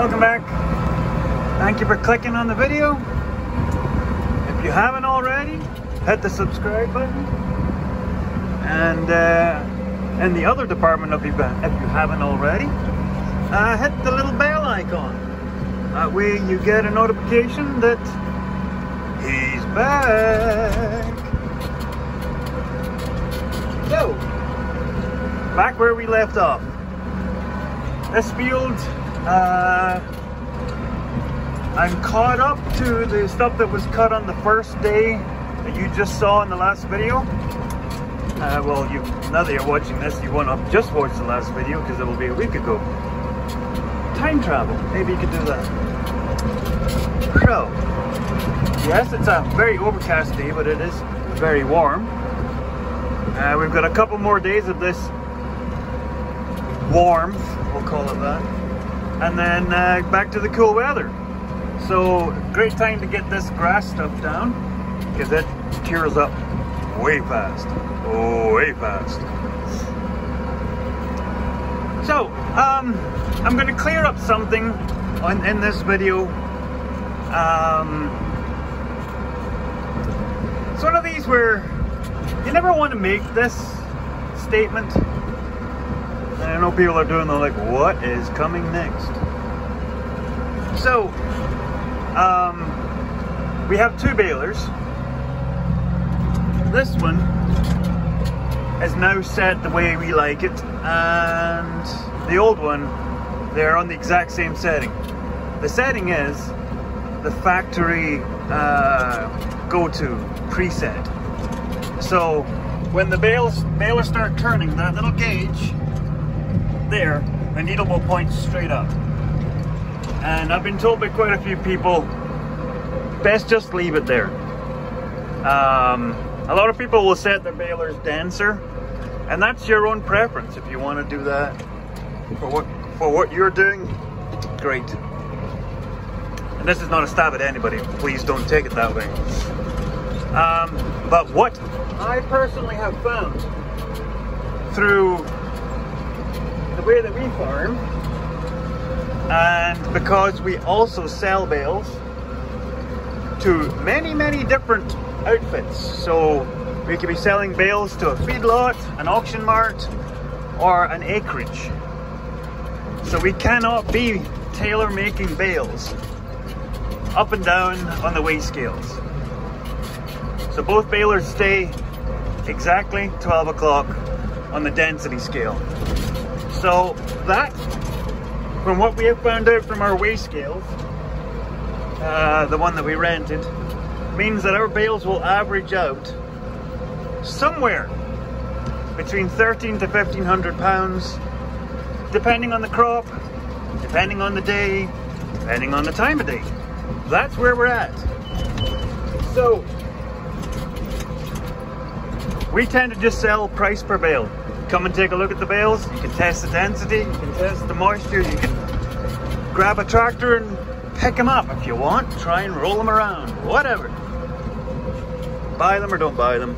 Welcome back. Thank you for clicking on the video. If you haven't already, hit the subscribe button. And in the other department, if you haven't already, hit the little bell icon. That way you get a notification that he's back. So, back where we left off. This field, I'm caught up to the stuff that was cut on the first day that you just saw in the last video. Well, now that you're watching this, you won't have just watched the last video because it will be a week ago. Time travel, maybe you could do that. So, yes, it's a very overcast day, but it is very warm. We've got a couple more days of this warmth, we'll call it that, and then back to the cool weather. So great time to get this grass stuff down because it cures up way fast. Oh, way fast. So I'm going to clear up something in this video. It's one of these where you never want to make this statement. And I know people are doing, they're like, what is coming next? So, we have two balers. This one is now set the way we like it, and the old one, they're on the exact same setting. The setting is the factory go-to preset. So, when the balers start turning, that little gauge there, the needle will point straight up. And I've been told by quite a few people, best just leave it there. A lot of people will set their balers denser, and that's your own preference. If you want to do that for what you're doing, great. And this is not a stab at anybody, please don't take it that way. But what I personally have found through the way that we farm, and because we also sell bales to many different outfits, so we could be selling bales to a feedlot, an auction mart, or an acreage. So we cannot be tailor making bales up and down on the weigh scales. So both balers stay exactly 12 o'clock on the density scale. So that, from what we have found out from our weigh scales, the one that we rented, means that our bales will average out somewhere between 13 to 1500 pounds, depending on the crop, depending on the day, depending on the time of day. That's where we're at. So we tend to just sell price per bale. Come and take a look at the bales. You can test the density, you can test the moisture, you can grab a tractor and pick them up if you want. Try and roll them around, whatever. Buy them or don't buy them.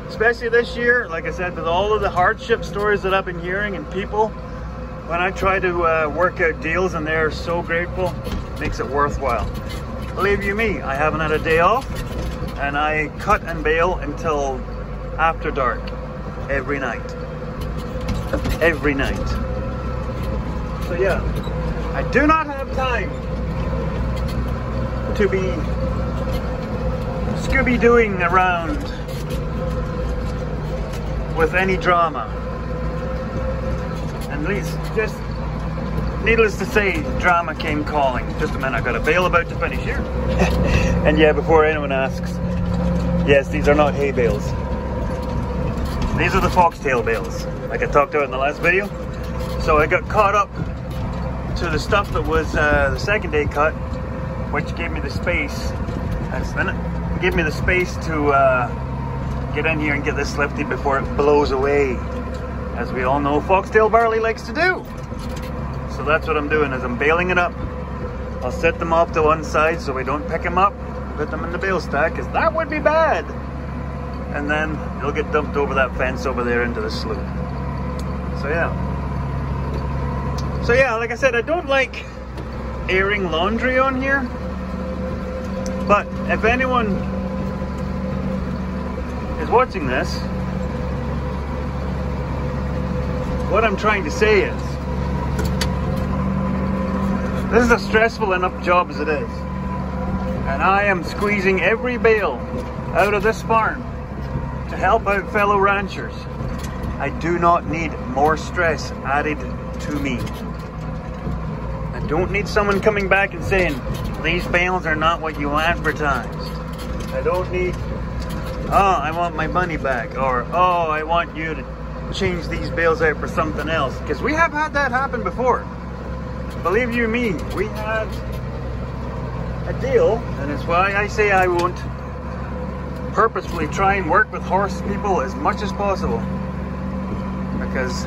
Especially this year, like I said, with all of the hardship stories that I've been hearing, and people, when I try to work out deals and they're so grateful, it makes it worthwhile. Believe you me, I haven't had a day off, and I cut and bale until after dark. Every night. Every night. So yeah, I do not have time to be Scooby-Dooing around with any drama. And just needless to say, drama came calling. Just a minute, I've got a bale about to finish here. And yeah, before anyone asks, yes, these are not hay bales. These are the foxtail bales, like I talked about in the last video. So I got caught up to the stuff that was the second day cut, which gave me the space. That's a minute. Gave me the space to get in here and get this lifted before it blows away, as we all know foxtail barley likes to do. So that's what I'm doing, is I'm baling it up. I'll set them off to one side so we don't pick them up, put them in the bale stack, because that would be bad. And then it'll get dumped over that fence over there into the slough. So yeah, like I said, I don't like airing laundry on here. But if anyone is watching this, what I'm trying to say is, this is a stressful enough job as it is. And I am squeezing every bale out of this farm to help out fellow ranchers. I do not need more stress added to me. I don't need someone coming back and saying, these bales are not what you advertised. I don't need, oh, I want my money back, or oh, I want you to change these bales out for something else. Because we have had that happen before. Believe you me, we had a deal, and it's why I say I won't purposefully try and work with horse people as much as possible, because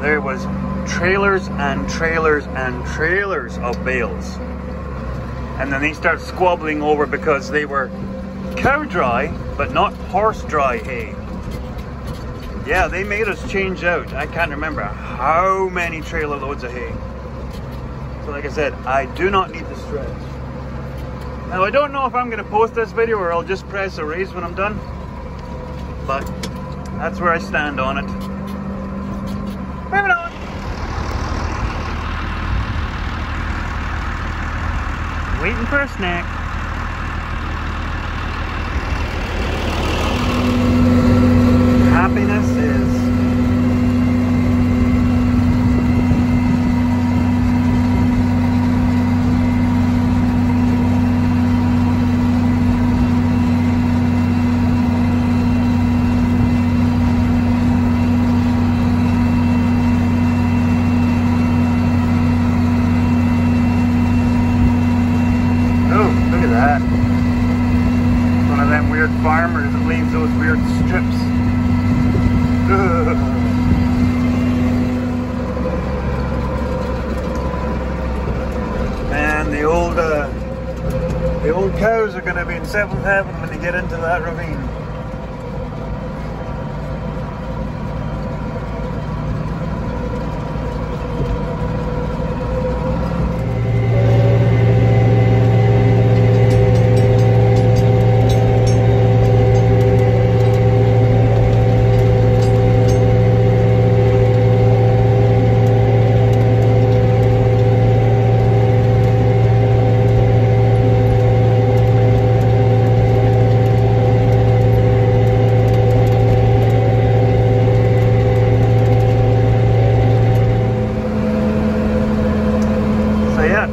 there was trailers and trailers and trailers of bales, and then they start squabbling over because they were cow dry but not horse dry hay. Yeah, they made us change out, I can't remember how many trailer loads of hay. So like I said, I do not need the stress. Now I don't know if I'm going to post this video or I'll just press erase when I'm done, but that's where I stand on it. Moving on. Waiting for a snack. Happiness is farmers that leaves those weird strips. Man, the old cows are going to be in seventh heaven when they get into that ravine.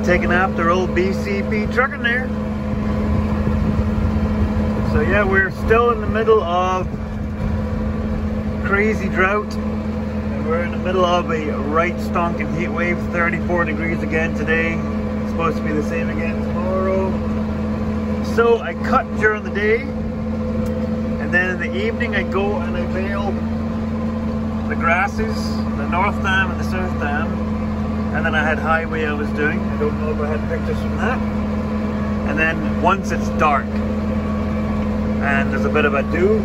Taking after old BCP trucking there. So yeah, we're still in the middle of crazy drought, and we're in the middle of a right stonking heat wave. 34 degrees again today. It's supposed to be the same again tomorrow. So I cut during the day, and then in the evening I go and I bale the grasses, the north dam and the south dam. And then I had highway I was doing. I don't know if I had pictures from that. And then once it's dark and there's a bit of a dew,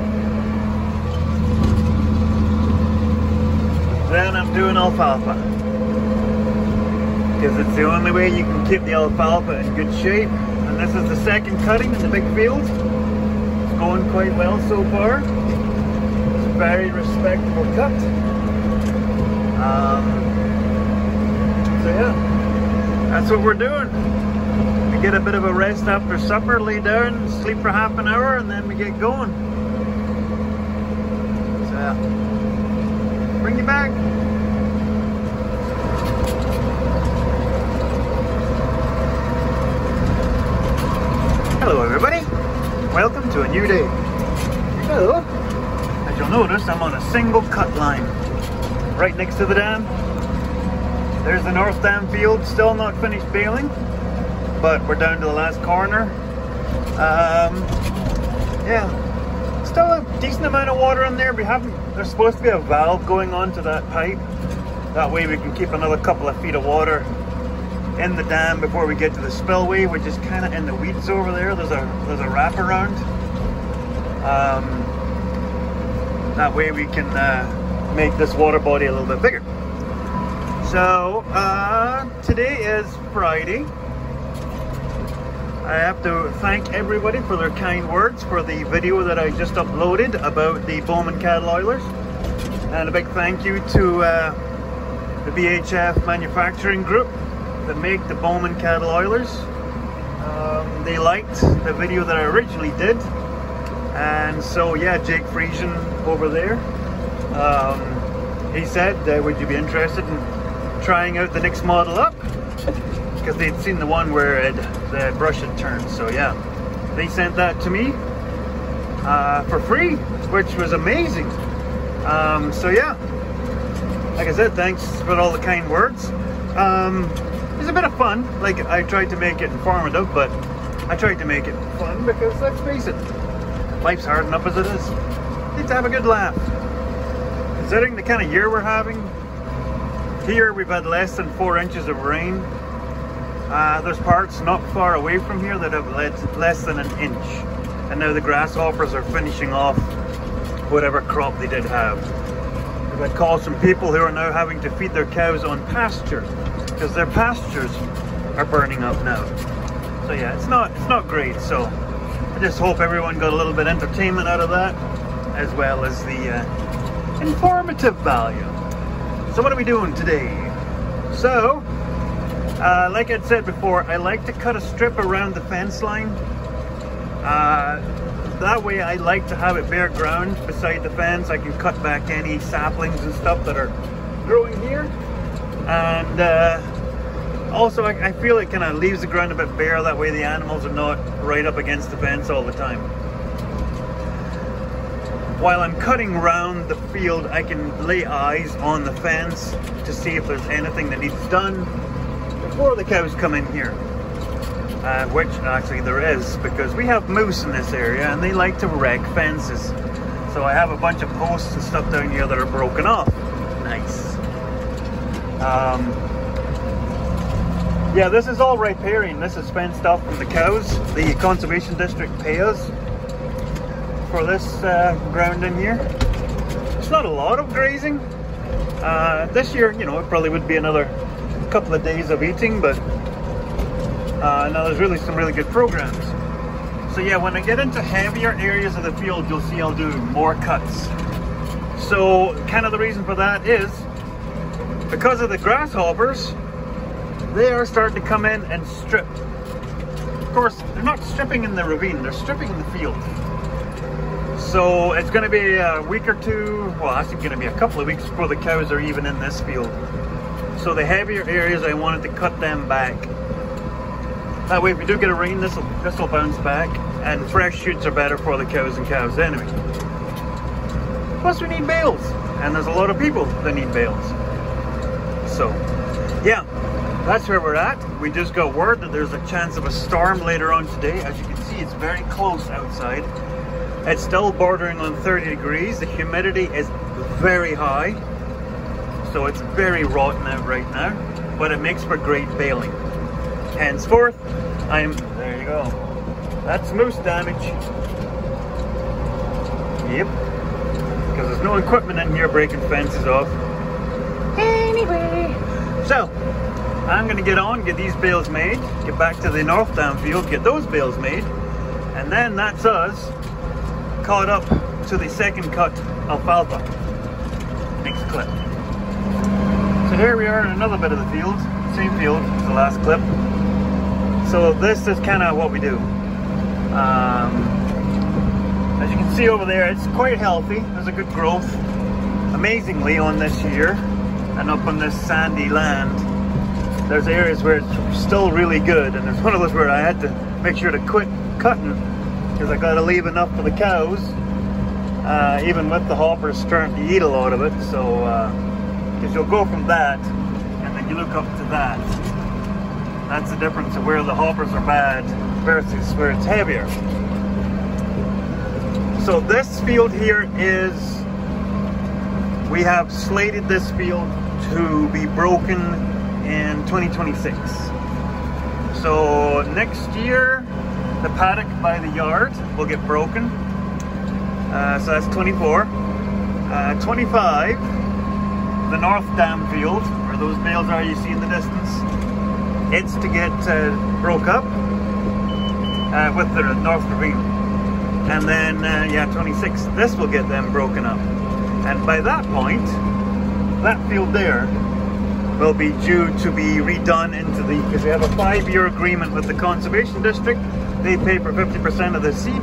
then I'm doing alfalfa. Because it's the only way you can keep the alfalfa in good shape. And this is the second cutting in the big field. It's going quite well so far. It's a very respectable cut. So yeah, that's what we're doing. We get a bit of a rest after supper, lay down, sleep for half an hour, and then we get going. So yeah, bring you back. Hello everybody, welcome to a new day. Hello. As you'll notice, I'm on a single cut line right next to the dam. There's the North Dam field, still not finished baling, but we're down to the last corner. Yeah, still a decent amount of water in there. There's supposed to be a valve going on to that pipe. That way we can keep another couple of feet of water in the dam before we get to the spillway, which is kind of in the weeds over there. There's a wraparound. That way we can make this water body a little bit bigger. So, today is Friday. I have to thank everybody for their kind words for the video that I just uploaded about the Bowman cattle oilers. And a big thank you to the BHF manufacturing group that make the Bowman cattle oilers. They liked the video that I originally did. And so, yeah, Jake Friesian over there, he said, would you be interested in trying out the next model up? Because they'd seen the one where the brush had turned. So yeah, they sent that to me for free, which was amazing. So yeah, like I said, thanks for all the kind words. It was a bit of fun. Like, I tried to make it informative, but I tried to make it fun because, let's face it, life's hard enough as it is. Need to have a good laugh. Considering the kind of year we're having, here we've had less than 4 inches of rain. There's parts not far away from here that have less than 1 inch. And now the grasshoppers are finishing off whatever crop they did have. We've had calls from people who are now having to feed their cows on pasture because their pastures are burning up now. So yeah, it's not great. So I just hope everyone got a little bit of entertainment out of that, as well as the informative value. So what are we doing today? So, like I'd said before, I like to cut a strip around the fence line. That way I like to have it bare ground beside the fence. I can cut back any saplings and stuff that are growing here. And also I feel it kind of leaves the ground a bit bare. That way the animals are not right up against the fence all the time. While I'm cutting round the field, I can lay eyes on the fence to see if there's anything that needs done before the cows come in here. Which actually there is, because we have moose in this area and they like to wreck fences. So I have a bunch of posts and stuff down here that are broken off. Nice. Yeah, this is all riparian. This is fenced off from the cows. The Conservation District pay us for this ground in here. It's not a lot of grazing. This year, you know, it probably would be another couple of days of eating, but now there's really some really good programs. So yeah, when I get into heavier areas of the field, you'll see I'll do more cuts. So kind of the reason for that is because of the grasshoppers, they are starting to come in and strip. Of course, they're not stripping in the ravine, they're stripping in the field. So it's going to be a week or two, well, actually going to be a couple of weeks before the cows are even in this field. So the heavier areas, I wanted to cut them back. That way, if we do get a rain, this will bounce back, and fresh shoots are better for the cows and calves anyway. Plus, we need bales, and there's a lot of people that need bales. So, yeah, that's where we're at. We just got word that there's a chance of a storm later on today. As you can see, it's very close outside. It's still bordering on 30 degrees. The humidity is very high. So it's very rotten out right now, but it makes for great baling. Henceforth, there you go. That's moose damage. Yep. Because there's no equipment in here breaking fences off. Anyway. So, I'm gonna get on, get these bales made, get back to the North Dam field, get those bales made, and then that's us caught up to the second cut alfalfa. Next clip. So here we are in another bit of the field, same field as the last clip. So this is kind of what we do. As you can see over there, it's quite healthy. There's a good growth, amazingly, on this year. And up on this sandy land, there's areas where it's still really good. And there's one of those where I had to make sure to quit cutting because I got to leave enough for the cows, even with the hoppers starting to eat a lot of it. So, because you'll go from that, and then you look up to that. That's the difference of where the hoppers are bad versus where it's heavier. So this field here is, we have slated this field to be broken in 2026. So next year, the paddock by the yard will get broken. So that's 24. 25, the North Dam field, or those bales are you see in the distance, it's to get broke up with the North Ravine. And then, yeah, 26, this will get them broken up. And by that point, that field there will be due to be redone into the, because we have a 5-year agreement with the Conservation District. They pay for 50% of the seed.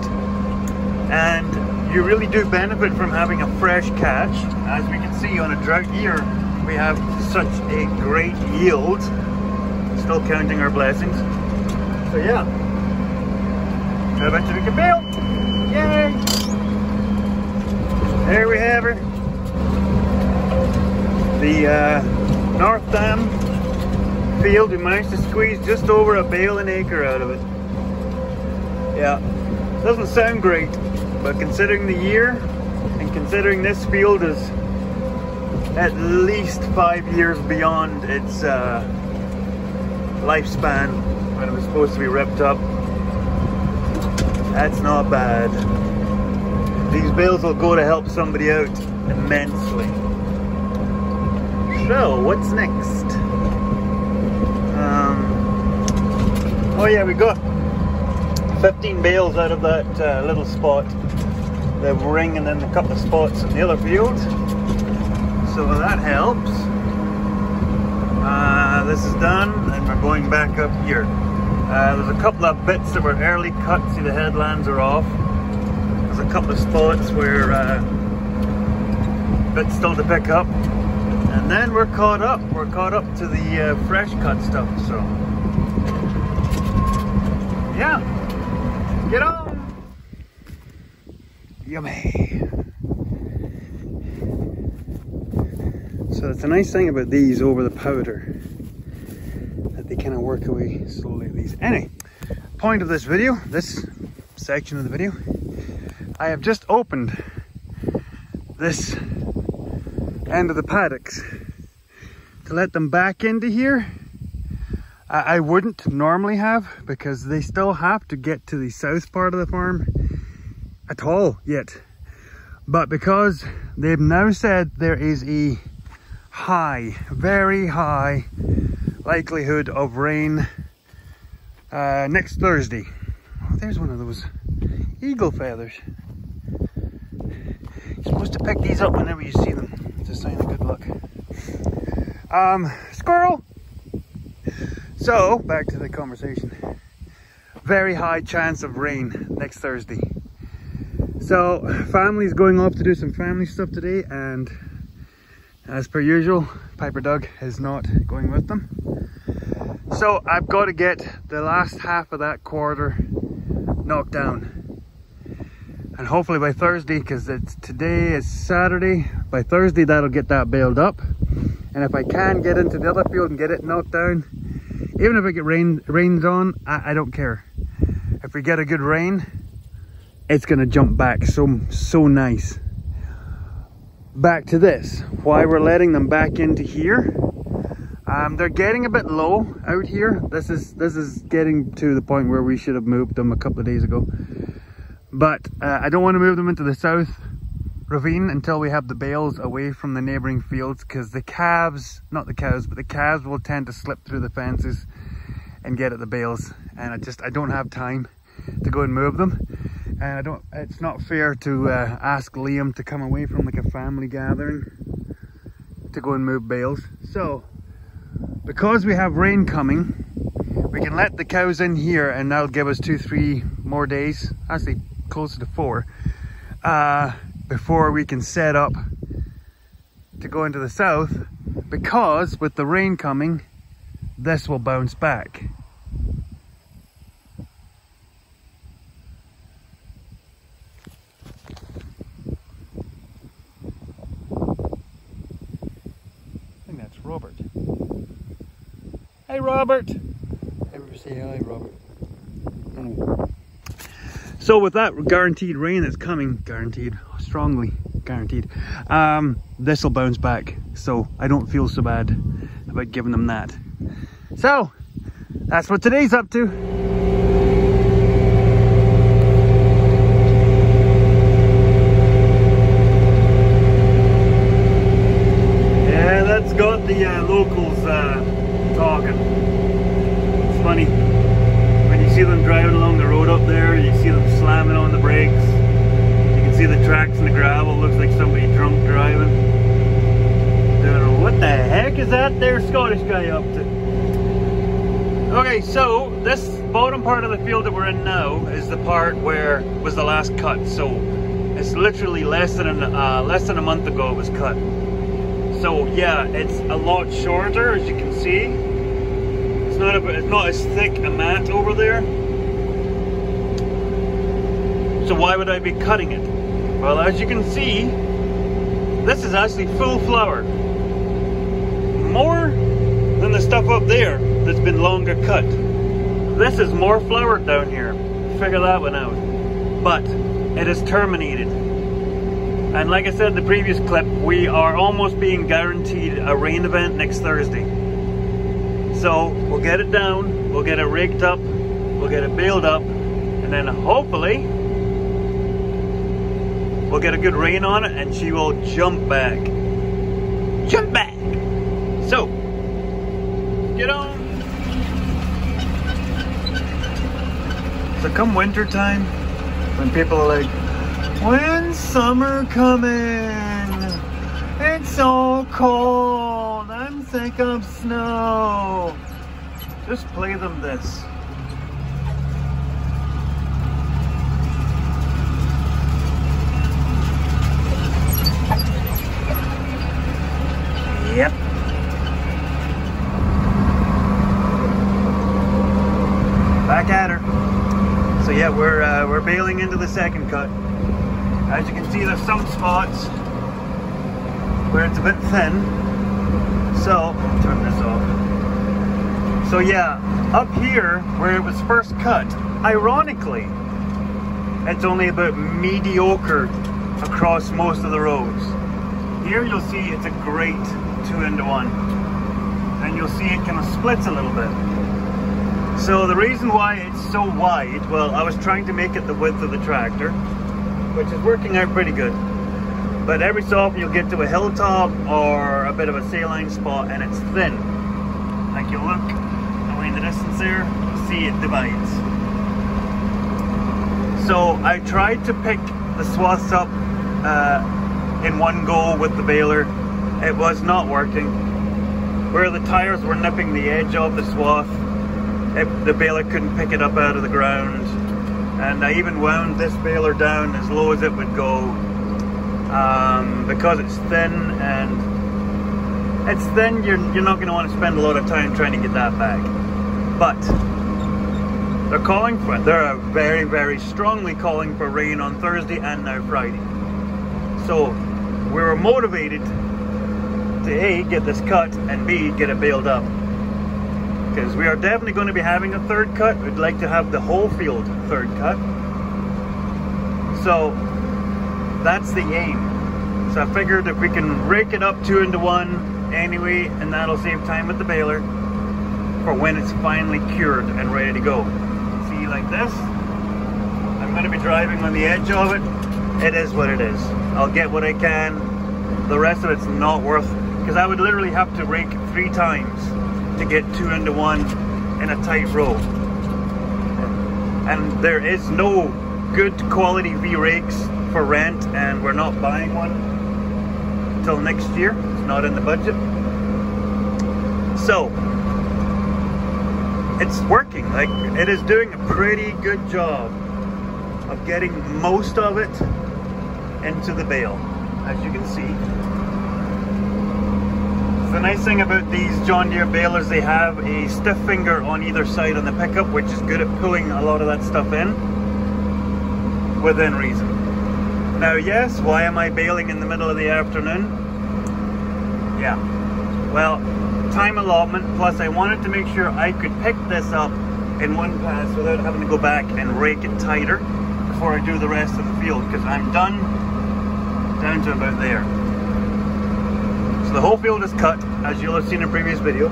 And you really do benefit from having a fresh catch. As we can see on a drought year, we have such a great yield. Still counting our blessings. So yeah, I bet you we can bale. Yay! There we have her. The North Dam field, we managed to squeeze just over a bale an acre out of it. Yeah, doesn't sound great, but considering the year and considering this field is at least 5 years beyond its lifespan when it was supposed to be ripped up, that's not bad. These bales will go to help somebody out immensely. So, what's next? Oh yeah, we got 15 bales out of that little spot, the ring, and then a couple of spots in the other field. So that helps. This is done, and we're going back up here. There's a couple of bits that were early cut. See, the headlands are off. There's a couple of spots where bits still to pick up. And then we're caught up. We're caught up to the fresh cut stuff. So, yeah, get on. Yummy. So that's the nice thing about these over the powder, that they kind of work away slowly at these. Anyway, point of this video, this section of the video, I have just opened this end of the paddocks to let them back into here. I wouldn't normally have, because they still have to get to the south part of the farm at all yet. But because they've now said there is a high, very high likelihood of rain next Thursday. Oh, there's one of those eagle feathers. You're supposed to pick these up whenever you see them. It's a sign of good luck. Squirrel! So, back to the conversation. Very high chance of rain next Thursday. So, family's going off to do some family stuff today, and as per usual, Piper Doug is not going with them. So, I've got to get the last half of that quarter knocked down. And hopefully by Thursday, because today is Saturday, by Thursday that'll get that baled up. And if I can get into the other field and get it knocked down, even if I get rains on, I don't care. If we get a good rain, it's gonna jump back so nice. Back to this, why we're letting them back into here. They're getting a bit low out here. This is getting to the point where we should have moved them a couple of days ago. But I don't want to move them into the south ravine until we have the bales away from the neighboring fields, because the calves, not the cows, but the calves will tend to slip through the fences and get at the bales. And I don't have time to go and move them. And it's not fair to ask Liam to come away from like a family gathering to go and move bales. So, because we have rain coming, we can let the cows in here, and that'll give us 2-3 more days, actually closer to 4, before we can set up to go into the south, because with the rain coming, this will bounce back. I think that's Robert. Hey Robert! Ever say hi, Robert? Oh. So with that guaranteed rain that's coming, guaranteed, strongly guaranteed, this will bounce back. So I don't feel so bad about giving them that. So that's what today's up to. Yeah, that's got the locals tracks in the gravel. Looks like somebody drunk driving. Don't know what the heck is that there Scottish guy up to. Okay, so this bottom part of the field that we're in now is the part where was the last cut. So it's literally less than a month ago it was cut. So yeah, it's a lot shorter, as you can see. It's not as thick a mat over there. So why would I be cutting it? Well, as you can see, this is actually full flower. More than the stuff up there that's been longer cut. This is more flowered down here. Figure that one out. But it is terminated. And like I said in the previous clip, we are almost being guaranteed a rain event next Thursday. So we'll get it down, we'll get it rigged up, we'll get it baled up, and then hopefully we'll get a good rain on it and she will jump back. Jump back! So, get on. So come winter time, when people are like, when's summer coming? It's so cold. I'm sick of snow. Just play them this. Yep. Back at her. So yeah, we're bailing into the second cut. As you can see, there's some spots where it's a bit thin. So turn this off. So yeah, up here where it was first cut, ironically, it's only about mediocre across most of the rows. Here you'll see it's a great 2-into-1, and you'll see it kind of splits a little bit. So the reason why it's so wide, well, I was trying to make it the width of the tractor, which is working out pretty good. But every so often you'll get to a hilltop or a bit of a saline spot and it's thin. Like you look away in the distance there, you see it divides. So I tried to pick the swaths up in one go with the baler. It was not working. Where the tires were nipping the edge of the swath, the baler couldn't pick it up out of the ground. And I even wound this baler down as low as it would go, because it's thin, and it's thin, you're not going to want to spend a lot of time trying to get that back. But they're very, very strongly calling for rain on Thursday and now Friday. So we were motivated to A, get this cut, and B, get it baled up. Because we are definitely going to be having a third cut. We'd like to have the whole field third cut. So that's the aim. So I figured if we can rake it up 2-into-1 anyway, and that'll save time with the baler for when it's finally cured and ready to go. See, like this, I'm going to be driving on the edge of it. It is what it is. I'll get what I can. The rest of it's not worth, because I would literally have to rake 3 times to get 2-into-1 in a tight row. And there is no good quality V-rakes for rent, and we're not buying one until next year. It's not in the budget. So it's working. Like, it is doing a pretty good job of getting most of it into the bale, as you can see. The nice thing about these John Deere balers, they have a stiff finger on either side on the pickup, which is good at pulling a lot of that stuff in within reason. Now yes, why am I baling in the middle of the afternoon? Yeah, well, time allotment, plus I wanted to make sure I could pick this up in one pass without having to go back and rake it tighter before I do the rest of the field, because I'm done down to about there. So the whole field is cut, as you'll have seen in a previous video.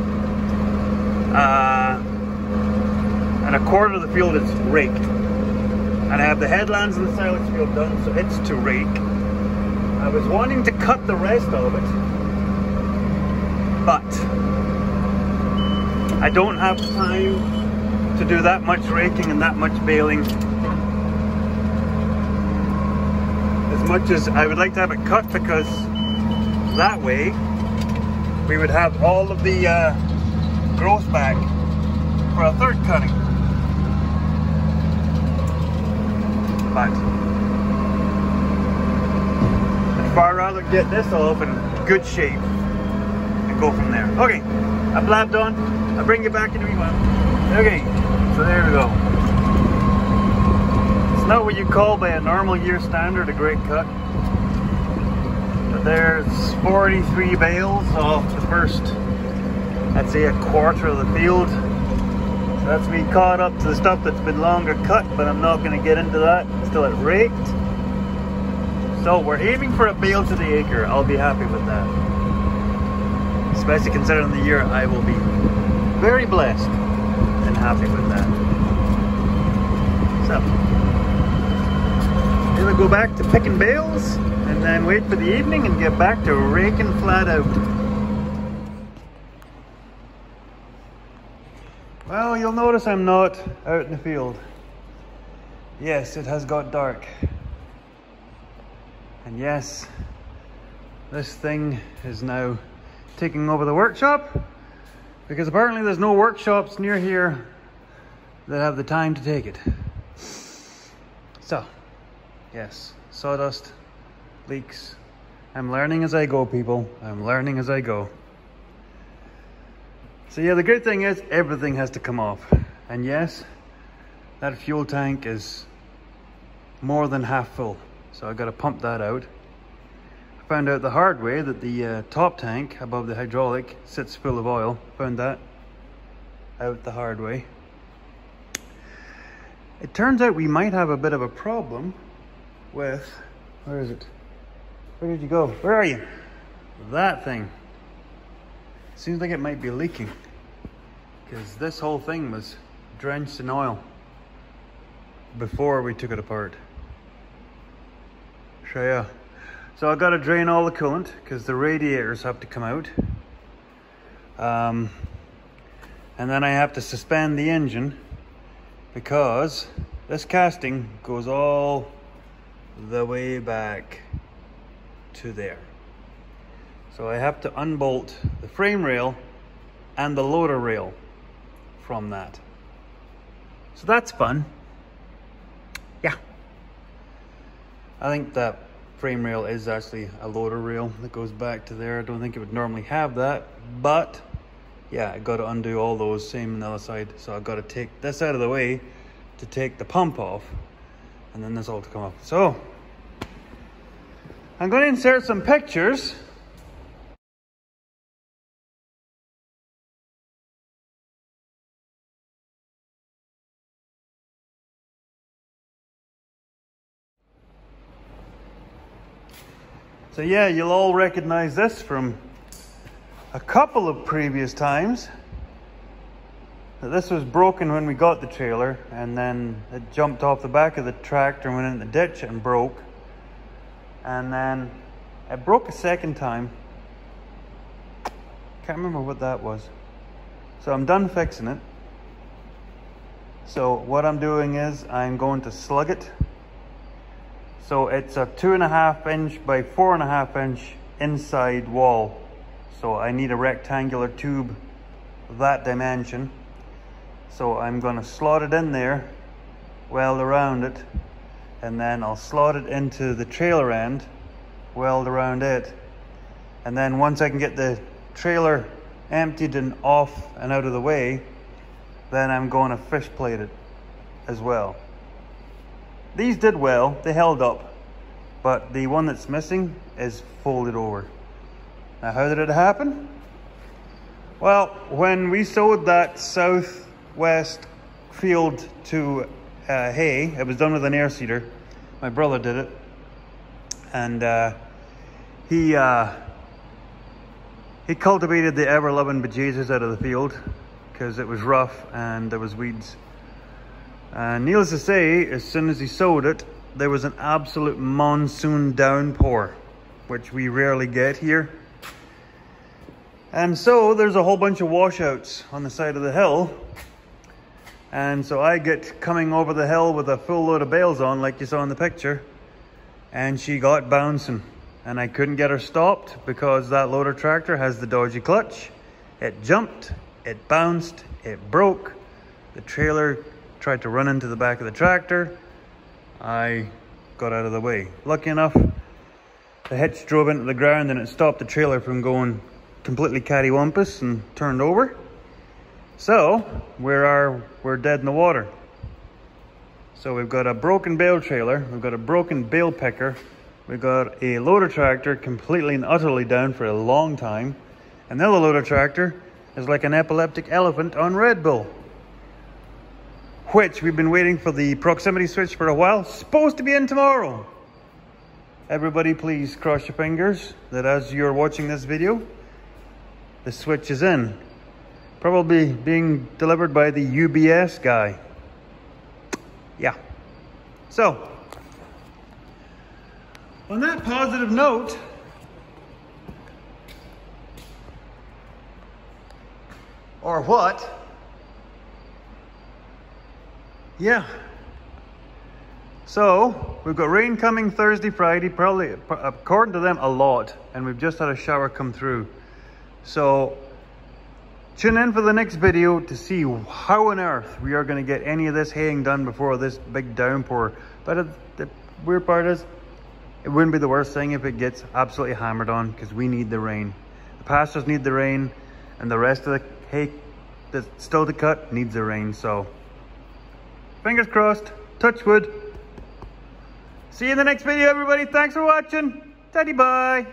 And a quarter of the field is raked. And I have the headlands and the silage field done, so it's to rake. I was wanting to cut the rest of it, but I don't have time to do that much raking and that much baling. As much as I would like to have it cut, because that way we would have all of the growth back for a third cutting. But I'd far rather get this off in good shape and go from there. Okay, I blabbed on. I'll bring you back in a wee while. Okay, so there we go. It's not what you call by a normal year standard a great cut. But there's 43 bales off the first, I'd say, a quarter of the field. So that's me caught up to the stuff that's been longer cut, but I'm not going to get into that until it raked. So we're aiming for a bale to the acre. I'll be happy with that. Especially considering the year, I will be very blessed and happy with that. So, we'll go back to picking bales and then wait for the evening and get back to raking flat out. Well, you'll notice I'm not out in the field. Yes, it has got dark. And yes, this thing is now taking over the workshop, because apparently there's no workshops near here that have the time to take it. So, yes, sawdust, leaks. I'm learning as I go, people. I'm learning as I go. So yeah, the good thing is everything has to come off. And yes, that fuel tank is more than half full. So I got to pump that out. I found out the hard way that the top tank above the hydraulic sits full of oil. Found that out the hard way. It turns out we might have a bit of a problem with, where is it? Where did you go? Where are you? That thing. Seems like it might be leaking, because this whole thing was drenched in oil before we took it apart. So yeah, so I got to drain all the coolant because the radiators have to come out, and then I have to suspend the engine because this casting goes all the way back to there. So I have to unbolt the frame rail and the loader rail from that. So that's fun. Yeah. I think that frame rail is actually a loader rail that goes back to there. I don't think it would normally have that, but yeah, I got to undo all those, same on the other side. So I've got to take this out of the way to take the pump off, and then this all to come off. So I'm going to insert some pictures. So yeah, you'll all recognize this from a couple of previous times. This was broken when we got the trailer, and then it jumped off the back of the tractor and went in the ditch and broke. And then it broke a second time. Can't remember what that was. So I'm done fixing it. So what I'm doing is I'm going to slug it. So it's a 2.5 inch by 4.5 inch inside wall. So I need a rectangular tube that dimension. So I'm going to slot it in there, weld around it, and then I'll slot it into the trailer end, weld around it. And then once I can get the trailer emptied and off and out of the way, then I'm going to fish plate it as well. These did well, they held up, but the one that's missing is folded over. Now how did it happen? Well, when we sowed that southwest field to hay, it was done with an air seeder. My brother did it, and he cultivated the ever-loving bejesus out of the field because it was rough and there was weeds. And needless to say, as soon as he sowed it, there was an absolute monsoon downpour, which we rarely get here. And so there's a whole bunch of washouts on the side of the hill. And so I get coming over the hill with a full load of bales on, like you saw in the picture. and she got bouncing, and I couldn't get her stopped because that loader tractor has the dodgy clutch. It jumped, it bounced, it broke. The trailer tried to run into the back of the tractor. I got out of the way. Lucky enough, the hitch drove into the ground and it stopped the trailer from going completely cattywampus and turned over. So we're dead in the water. So we've got a broken bale trailer, we've got a broken bale picker, we've got a loader tractor completely and utterly down for a long time, and the other loader tractor is like an epileptic elephant on Red Bull, which we've been waiting for the proximity switch for a while. Supposed to be in tomorrow. Everybody please cross your fingers that as you're watching this video, the switch is in. Probably being delivered by the UBS guy. Yeah. So, on that positive note, or what? Yeah. So, we've got rain coming Thursday, Friday, probably, according to them, a lot. And we've just had a shower come through. So, tune in for the next video to see how on earth we are going to get any of this haying done before this big downpour. But the weird part is, it wouldn't be the worst thing if it gets absolutely hammered on, because we need the rain. The pastures need the rain, and the rest of the hay that's still to cut needs the rain. So, fingers crossed, touch wood. See you in the next video, everybody. Thanks for watching. Teddy bye.